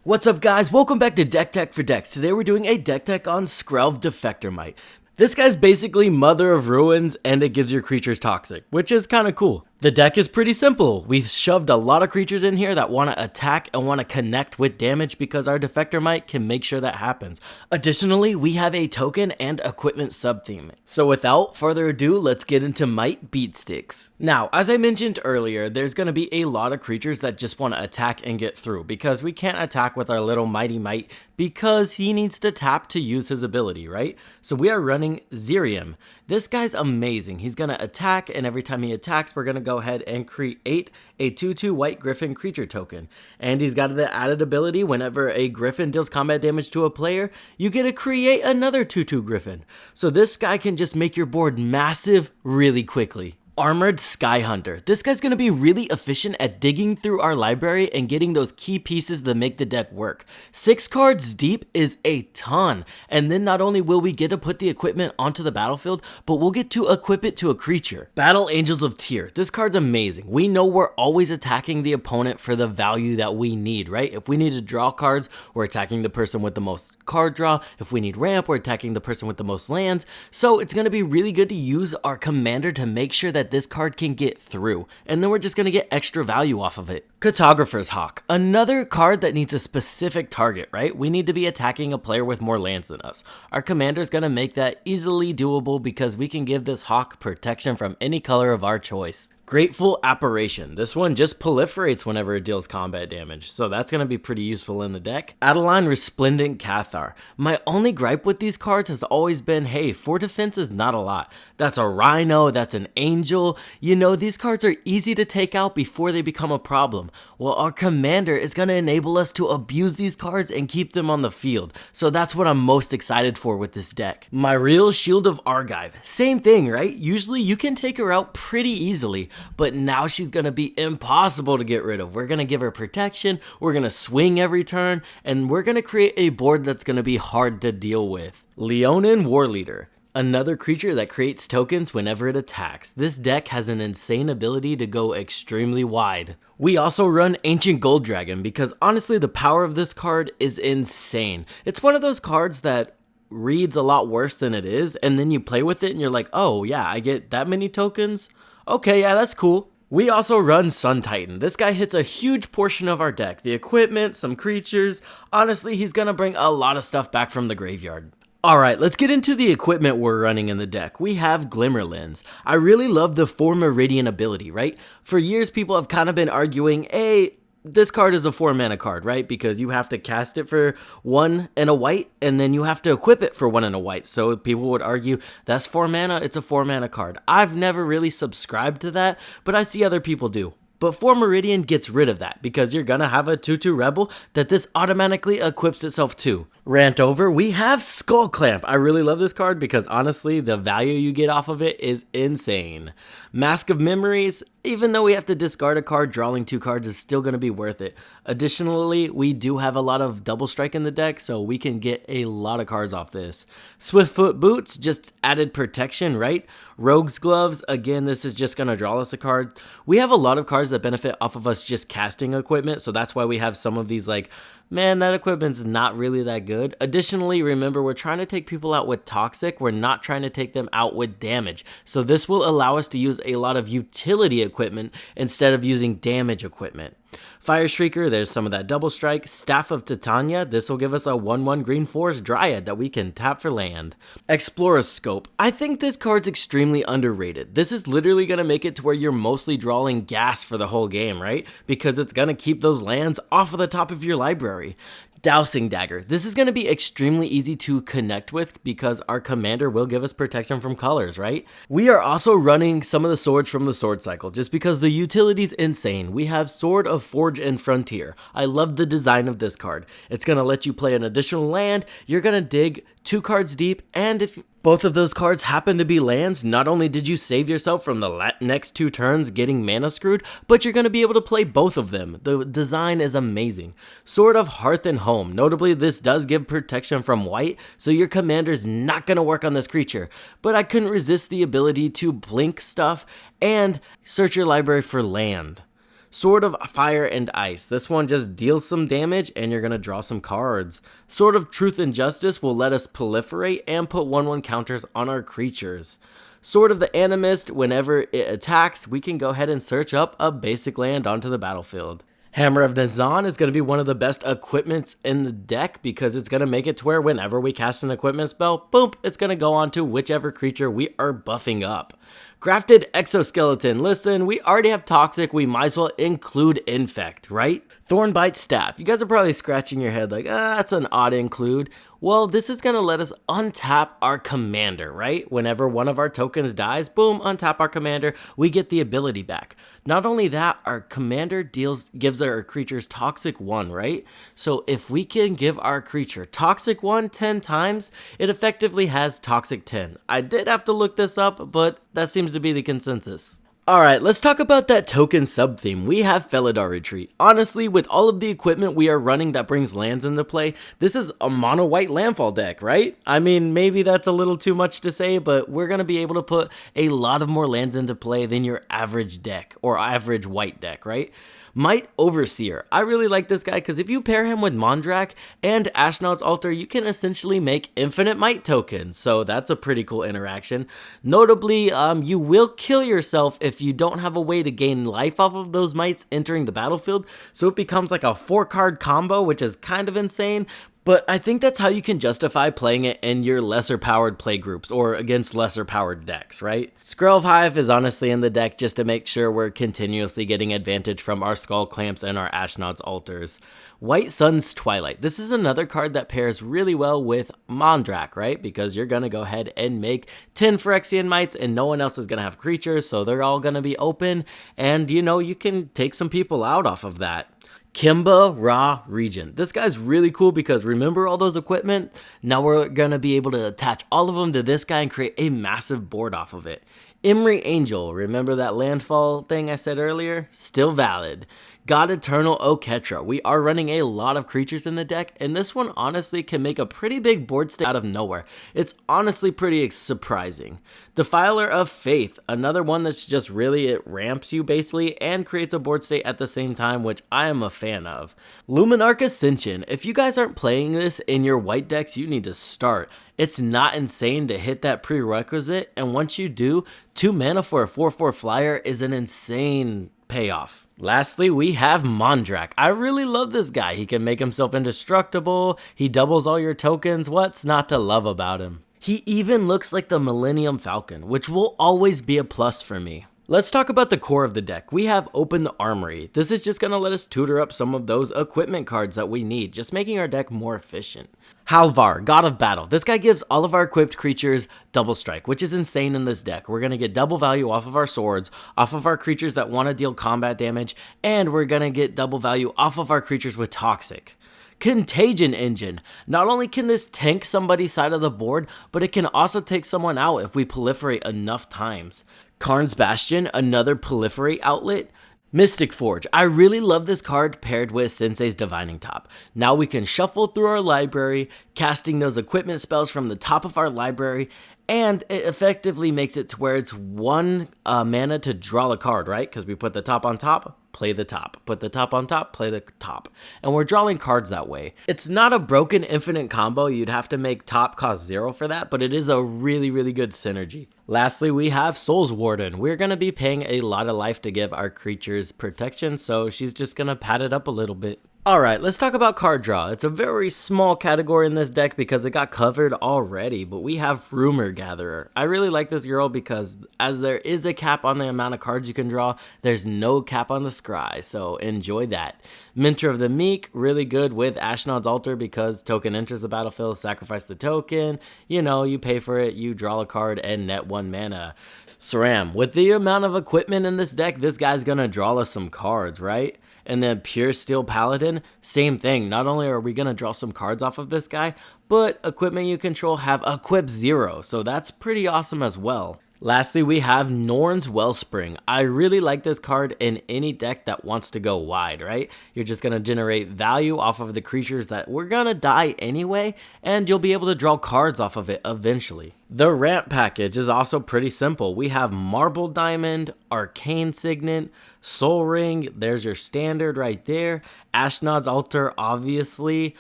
What's up guys, welcome back to Deck Tech for Decks. Today we're doing a deck tech on Skrelv Defector Mite. This guy's basically Mother of Ruins and it gives your creatures toxic, which is kind of cool. The deck is pretty simple. We've shoved a lot of creatures in here that want to attack and want to connect with damage because our Defector Mite can make sure that happens. Additionally, we have a token and equipment sub-theme. So without further ado, let's get into Skrelv Beat Sticks. Now, as I mentioned earlier, there's going to be a lot of creatures that just want to attack and get through because we can't attack with our little Mighty Mite because he needs to tap to use his ability, right? So we are running Zerium. This guy's amazing. He's going to attack, and every time he attacks, we're going to go ahead and create a 2/2 white griffin creature token. And he's got the added ability, whenever a griffin deals combat damage to a player, you get to create another 2/2 griffin. So this guy can just make your board massive really quickly. Armored Sky Hunter. This guy's going to be really efficient at digging through our library and getting those key pieces that make the deck work. 6 cards deep is a ton, and then not only will we get to put the equipment onto the battlefield, but we'll get to equip it to a creature. Battle Angels of Tyr. This card's amazing. We know we're always attacking the opponent for the value that we need, right? If we need to draw cards, we're attacking the person with the most card draw. If we need ramp, we're attacking the person with the most lands. So it's going to be really good to use our commander to make sure that this card can get through, and then we're just going to get extra value off of it. Cartographer's Hawk. Another card that needs a specific target, right? We need to be attacking a player with more lands than us. Our commander is going to make that easily doable because we can give this hawk protection from any color of our choice. Grateful Apparition. This one just proliferates whenever it deals combat damage, so that's going to be pretty useful in the deck. Adeline Resplendent Cathar. My only gripe with these cards has always been, hey, 4 defense is not a lot. That's a Rhino, that's an Angel. You know, these cards are easy to take out before they become a problem. Well, our commander is going to enable us to abuse these cards and keep them on the field, so that's what I'm most excited for with this deck. My Real Shield of Argive. Same thing, right? Usually you can take her out pretty easily, but now she's going to be impossible to get rid of. We're going to give her protection, we're going to swing every turn, and we're going to create a board that's going to be hard to deal with. Leonin Warleader. Another creature that creates tokens whenever it attacks. This deck has an insane ability to go extremely wide. We also run Ancient Gold Dragon because honestly the power of this card is insane. It's one of those cards that reads a lot worse than it is, and then you play with it and you're like, oh yeah, I get that many tokens? Okay, yeah, that's cool. We also run Sun Titan. This guy hits a huge portion of our deck. The equipment, some creatures. Honestly, he's gonna bring a lot of stuff back from the graveyard. Alright, let's get into the equipment we're running in the deck. We have Glimmer Lens. I really love the 4 Meridian ability, right? For years, people have kind of been arguing, hey, this card is a 4 mana card, right? Because you have to cast it for 1 and a white, and then you have to equip it for 1 and a white. So people would argue, that's 4 mana, it's a 4 mana card. I've never really subscribed to that, but I see other people do. But 4 Meridian gets rid of that because you're gonna have a 2/2 Rebel that this automatically equips itself to. Rant over, we have Skull Clamp. I really love this card because honestly, the value you get off of it is insane. Mask of Memories, even though we have to discard a card, drawing 2 cards is still gonna be worth it. Additionally, we do have a lot of double strike in the deck, so we can get a lot of cards off this. Swiftfoot Boots, just added protection, right? Rogue's Gloves, again, this is just gonna draw us a card. We have a lot of cards that benefit off of us just casting equipment, so that's why we have some of these like, man, that equipment's not really that good. Additionally, remember, we're trying to take people out with toxic. We're not trying to take them out with damage. So this will allow us to use a lot of utility equipment instead of using damage equipment. Fire Shrieker, there's some of that double strike. Staff of Titania, this will give us a 1/1 green forest dryad that we can tap for land. Explorer's Scope, I think this card's extremely underrated. This is literally going to make it to where you're mostly drawing gas for the whole game, right? Because it's going to keep those lands off of the top of your library. Dowsing Dagger. This is going to be extremely easy to connect with because our commander will give us protection from colors, right? We are also running some of the swords from the sword cycle just because the utility's insane. We have Sword of Forge and Frontier. I love the design of this card. It's going to let you play an additional land. You're going to dig 2 cards deep, and if both of those cards happen to be lands, not only did you save yourself from the next 2 turns getting mana screwed, but you're going to be able to play both of them. The design is amazing. Sword of Hearth and Home. Notably, this does give protection from white, so your commander's not going to work on this creature. But I couldn't resist the ability to blink stuff and search your library for land. Sword of Fire and Ice. This one just deals some damage and you're going to draw some cards. Sword of Truth and Justice will let us proliferate and put 1/1 counters on our creatures. Sword of the Animist, whenever it attacks, we can go ahead and search up a basic land onto the battlefield. Hammer of Nazan is going to be one of the best equipments in the deck because it's going to make it to where whenever we cast an equipment spell, boom, it's going to go on to whichever creature we are buffing up. Grafted Exoskeleton. Listen, we already have Toxic, we might as well include Infect, right? Thornbite Staff. You guys are probably scratching your head like, that's an odd include. Well, this is going to let us untap our commander, right? Whenever one of our tokens dies, boom, untap our commander, we get the ability back. Not only that, our commander gives our creatures Toxic 1, right? So if we can give our creature Toxic 1 10 times, it effectively has Toxic 10. I did have to look this up, but that seems to be the consensus. Alright, let's talk about that token sub-theme. We have Felidar Retreat. Honestly, with all of the equipment we are running that brings lands into play, this is a mono-white landfall deck, right? I mean, maybe that's a little too much to say, but we're going to be able to put a lot of more lands into play than your average deck, or average white deck, right? Mite Overseer. I really like this guy because if you pair him with Mondrak and Ashnod's Altar, you can essentially make infinite Mite tokens. So that's a pretty cool interaction. Notably, you will kill yourself if you don't have a way to gain life off of those Mites entering the battlefield. So it becomes like a 4-card combo, which is kind of insane. But I think that's how you can justify playing it in your lesser powered play groups or against lesser powered decks, right? Skrelv Hive is honestly in the deck just to make sure we're continuously getting advantage from our Skull Clamps and our Ashnod's Altars. White Sun's Twilight. This is another card that pairs really well with Mondrak, right? Because you're going to go ahead and make 10 Phyrexian Mites and no one else is going to have creatures, so they're all going to be open. And, you know, you can take some people out off of that. Kimba Ra Regent. This guy's really cool because remember all those equipment? Now we're going to be able to attach all of them to this guy and create a massive board off of it. Imri Angel. Remember that landfall thing I said earlier? Still valid. God Eternal Oketra. We are running a lot of creatures in the deck, and this one honestly can make a pretty big board state out of nowhere. It's honestly pretty surprising. Defiler of Faith. Another one that's just really, it ramps you basically and creates a board state at the same time, which I am a fan of. Luminarch Ascension. If you guys aren't playing this in your white decks, you need to start. It's not insane to hit that prerequisite, and once you do, 2 mana for a 4/4 flyer is an insane payoff. Lastly, we have Mondrak. I really love this guy. He can make himself indestructible. He doubles all your tokens. What's not to love about him? He even looks like the Millennium Falcon, which will always be a plus for me. Let's talk about the core of the deck. We have Open the Armory. This is just going to let us tutor up some of those equipment cards that we need, just making our deck more efficient. Halvar, God of Battle. This guy gives all of our equipped creatures double strike, which is insane in this deck. We're going to get double value off of our swords, off of our creatures that want to deal combat damage, and we're going to get double value off of our creatures with Toxic. Contagion Engine. Not only can this tank somebody's side of the board, but it can also take someone out if we proliferate enough times. Karn's Bastion, another proliferate outlet. Mystic Forge. I really love this card paired with Sensei's Divining Top. Now we can shuffle through our library, casting those equipment spells from the top of our library, and it effectively makes it to where it's 1 mana to draw a card, right? Because we put the top on top, play the top. Put the top on top, play the top. And we're drawing cards that way. It's not a broken infinite combo. You'd have to make top cost 0 for that, but it is a really, really good synergy. Lastly, we have Soul's Warden. We're going to be paying a lot of life to give our creatures protection, so she's just going to pad it up a little bit. Alright, let's talk about card draw. It's a very small category in this deck because it got covered already, but we have Rumor Gatherer. I really like this girl because as there is a cap on the amount of cards you can draw, there's no cap on the scry, so enjoy that. Mentor of the Meek, really good with Ashnod's Altar because token enters the battlefield, sacrifice the token, you know, you pay for it, you draw a card and net 1 mana. Saram, with the amount of equipment in this deck, this guy's gonna draw us some cards, right? And then Pure Steel Paladin, same thing. Not only are we going to draw some cards off of this guy, but equipment you control have equip 0, so that's pretty awesome as well. Lastly, we have Norn's Wellspring. I really like this card in any deck that wants to go wide, right? You're just going to generate value off of the creatures that we're going to die anyway, and you'll be able to draw cards off of it eventually. The ramp package is also pretty simple. We have Marble Diamond, Arcane Signet, Soul Ring, there's your standard right there. Ashnod's Altar, obviously.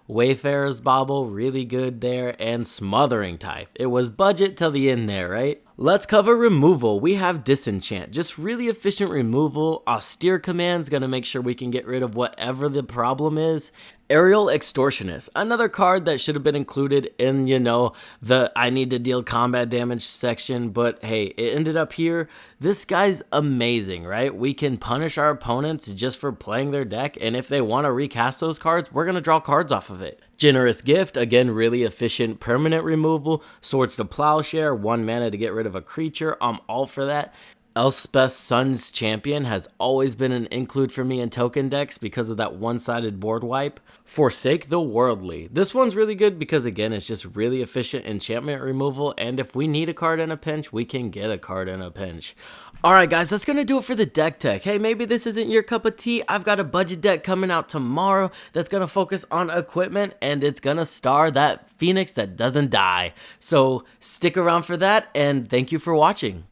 Wayfarer's Bauble, really good there. And Smothering Tithe. It was budget till the end there, right? Let's cover removal. We have Disenchant, just really efficient removal. Austere Command's gonna make sure we can get rid of whatever the problem is. Aerial Extortionist, another card that should have been included in, the I need to deal combat damage section, but hey, it ended up here. This guy's amazing, right? We can punish our opponents just for playing their deck, and if they want to recast those cards, we're going to draw cards off of it. Generous Gift, again, really efficient permanent removal. Swords to Plowshare, 1 mana to get rid of a creature. I'm all for that. Elspeth's Sun's Champion has always been an include for me in token decks because of that one-sided board wipe. Forsake the Worldly. This one's really good because, again, it's just really efficient enchantment removal, and if we need a card in a pinch, we can get a card in a pinch. Alright guys, that's going to do it for the deck tech. Hey, maybe this isn't your cup of tea. I've got a budget deck coming out tomorrow that's going to focus on equipment, and it's going to star that Phoenix that doesn't die. So stick around for that, and thank you for watching.